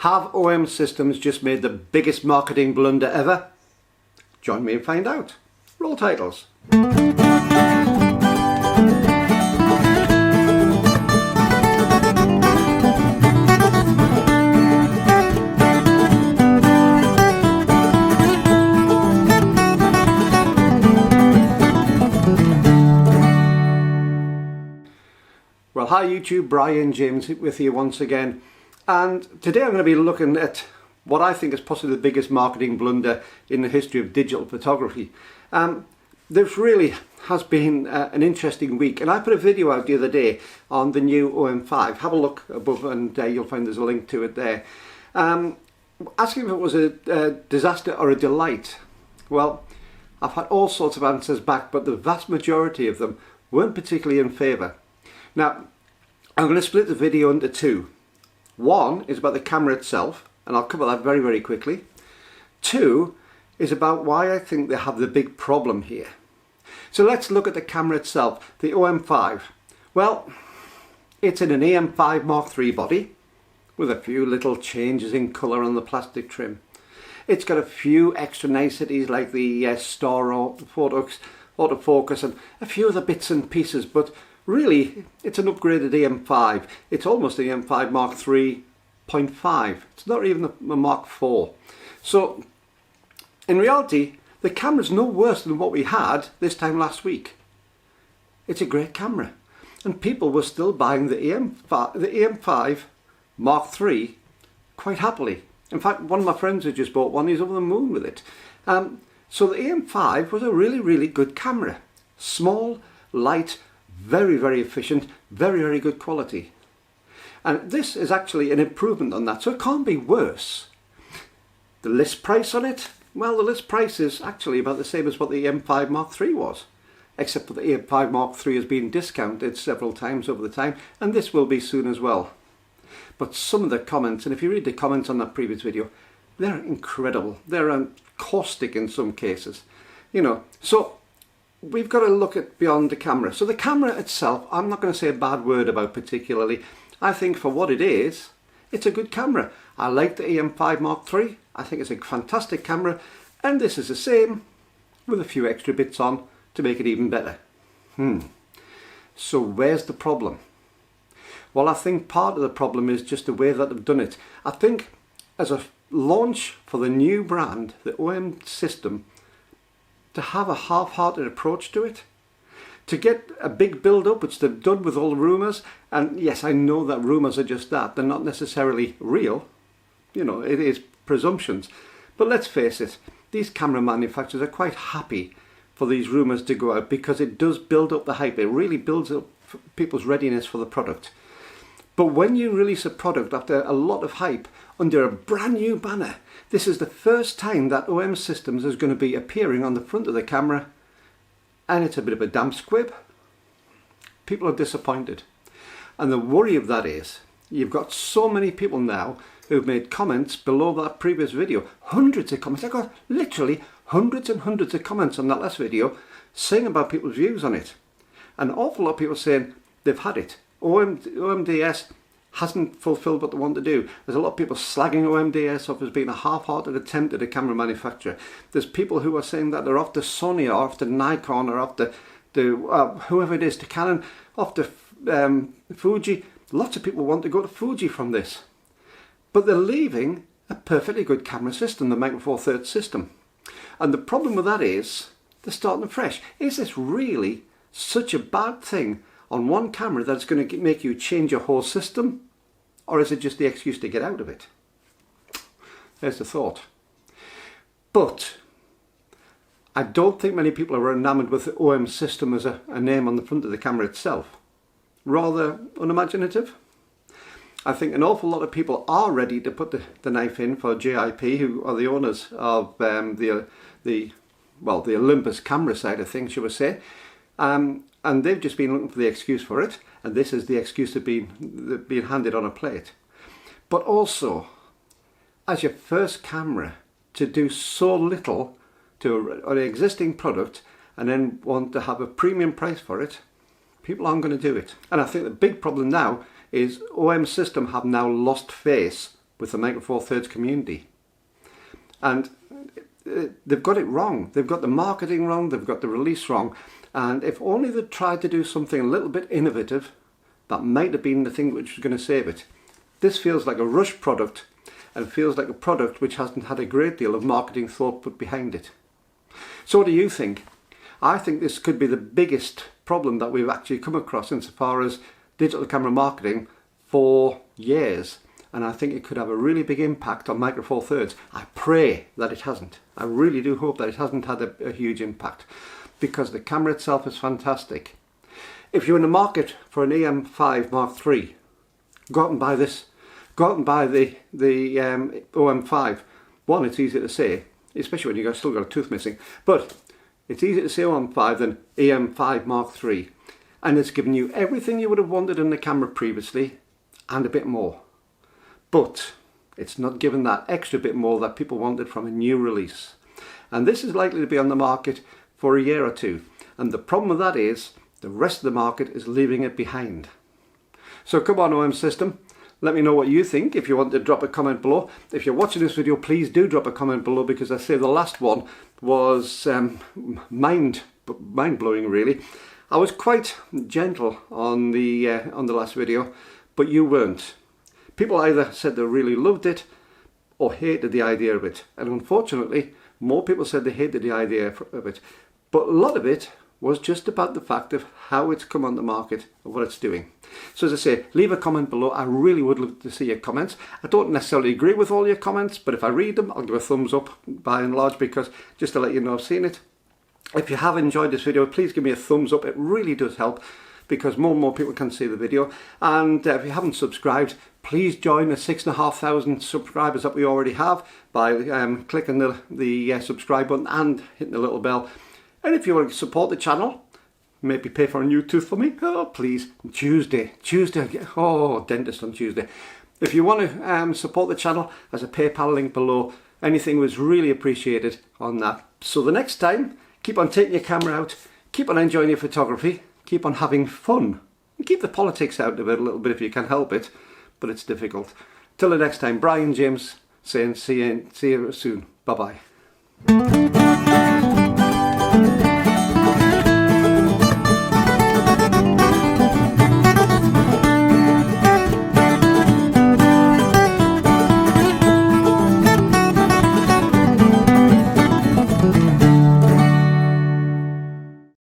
Have OM Systems just made the biggest marketing blunder ever? Join me and find out. Roll titles. Well, hi YouTube, Brian James with you once again, and today I'm going to be looking at what I think is possibly the biggest marketing blunder in the history of digital photography. This really has been an interesting week, and I put a video out the other day on the new OM5. Have a look above and you'll find there's a link to it there. Asking if it was a disaster or a delight. Well, I've had all sorts of answers back, but the vast majority of them weren't particularly in favour. Now, I'm going to split the video into two. One is about the camera itself, and I'll cover that very, very quickly. Two is about why I think they have the big problem here. So let's look at the camera itself, the OM5. Well, it's in an EM5 Mark III body with a few little changes in colour on the plastic trim. It's got a few extra niceties like the star autofocus and a few other bits and pieces, but really, it's an upgraded EM5. It's almost an EM5 Mark 3.5. It's not even a Mark 4. So, in reality, the camera's no worse than what we had this time last week. It's a great camera. And people were still buying the EM5 Mark III quite happily. In fact, one of my friends who just bought one, he's over the moon with it. So the EM5 was a really, really good camera. Small, light, very, very efficient, very, very good quality. And this is actually an improvement on that, so it can't be worse. The list price on it? Well, the list price is actually about the same as what the EM5 Mark III was, except for the EM5 Mark III has been discounted several times over the time, and this will be soon as well. But some of the comments, and if you read the comments on that previous video, they're incredible. They're caustic in some cases. You know, so we've got to look at beyond the camera. So the camera itself, I'm not going to say a bad word about particularly. I think for what it is, it's a good camera. I like the EM5 Mark III. I think it's a fantastic camera, and this is the same with a few extra bits on to make it even better. So where's the problem? Well, I think part of the problem is just the way that they've done it. I think as a launch for the new brand, the OM system, to have a half-hearted approach to it, to get a big build-up, which they've done with all the rumours, and yes, I know that rumours are just that, they're not necessarily real, you know, it is presumptions, but let's face it, these camera manufacturers are quite happy for these rumours to go out because it does build up the hype, it really builds up people's readiness for the product. But when you release a product after a lot of hype under a brand new banner, this is the first time that OM Systems is going to be appearing on the front of the camera, and it's a bit of a damp squib. People are disappointed. And the worry of that is, you've got so many people now who've made comments below that previous video. Hundreds of comments. I got literally hundreds and hundreds of comments on that last video saying about people's views on it. An awful lot of people saying they've had it. OMDS hasn't fulfilled what they want to do. There's a lot of people slagging OMDS off as being a half-hearted attempt at a camera manufacturer. There's people who are saying that they're off to Sony or off to Nikon or off to whoever it is, to Canon, off to Fuji. Lots of people want to go to Fuji from this. But they're leaving a perfectly good camera system, the Micro Four Thirds system. And the problem with that is, they're starting afresh. Is this really such a bad thing on one camera that's going to make you change your whole system? Or is it just the excuse to get out of it? There's the thought. But I don't think many people are enamoured with the OM system as a name on the front of the camera itself. Rather unimaginative. I think an awful lot of people are ready to put the knife in for JIP, who are the owners of the Olympus camera side of things, shall we say. And they've just been looking for the excuse for it, and this is the excuse of being handed on a plate. But also, as your first camera, to do so little to an existing product and then want to have a premium price for it, people aren't going to do it. And I think the big problem now is OM System have now lost face with the Micro Four Thirds community. And they've got it wrong. They've got the marketing wrong, they've got the release wrong. And if only they'd tried to do something a little bit innovative, that might have been the thing which was going to save it. This feels like a rush product, and feels like a product which hasn't had a great deal of marketing thought put behind it. So what do you think? I think this could be the biggest problem that we've actually come across insofar as digital camera marketing for years. And I think it could have a really big impact on Micro Four Thirds. I pray that it hasn't. I really do hope that it hasn't had a huge impact, because the camera itself is fantastic. If you're in the market for an EM5 Mark III, go out and buy this. Go out and buy the OM5. One, it's easy to say, especially when you've still got a tooth missing, but it's easier to say OM5 than EM5 Mark III. And it's given you everything you would have wanted in the camera previously, and a bit more. But it's not given that extra bit more that people wanted from a new release. And this is likely to be on the market for a year or two. And the problem with that is the rest of the market is leaving it behind. So come on, OM system, let me know what you think. If you want to drop a comment below. If you're watching this video, please do drop a comment below, because I say the last one was mind-blowing really. I was quite gentle on the last video, but you weren't. People either said they really loved it or hated the idea of it. And unfortunately, more people said they hated the idea of it. But a lot of it was just about the fact of how it's come on the market and what it's doing. So as I say, leave a comment below. I really would love to see your comments. I don't necessarily agree with all your comments, but if I read them, I'll give a thumbs up by and large, because just to let you know I've seen it. If you have enjoyed this video, please give me a thumbs up. It really does help, because more and more people can see the video. And if you haven't subscribed, please join the 6,500 subscribers that we already have by clicking the subscribe button and hitting the little bell. And if you want to support the channel, maybe pay for a new tooth for me, oh please, Tuesday, oh, dentist on Tuesday. If you want to support the channel, there's a PayPal link below. Anything was really appreciated on that. So the next time, keep on taking your camera out, keep on enjoying your photography, keep on having fun, and keep the politics out of it a little bit if you can help it, but it's difficult. Till the next time, Brian James saying see you soon. Bye bye.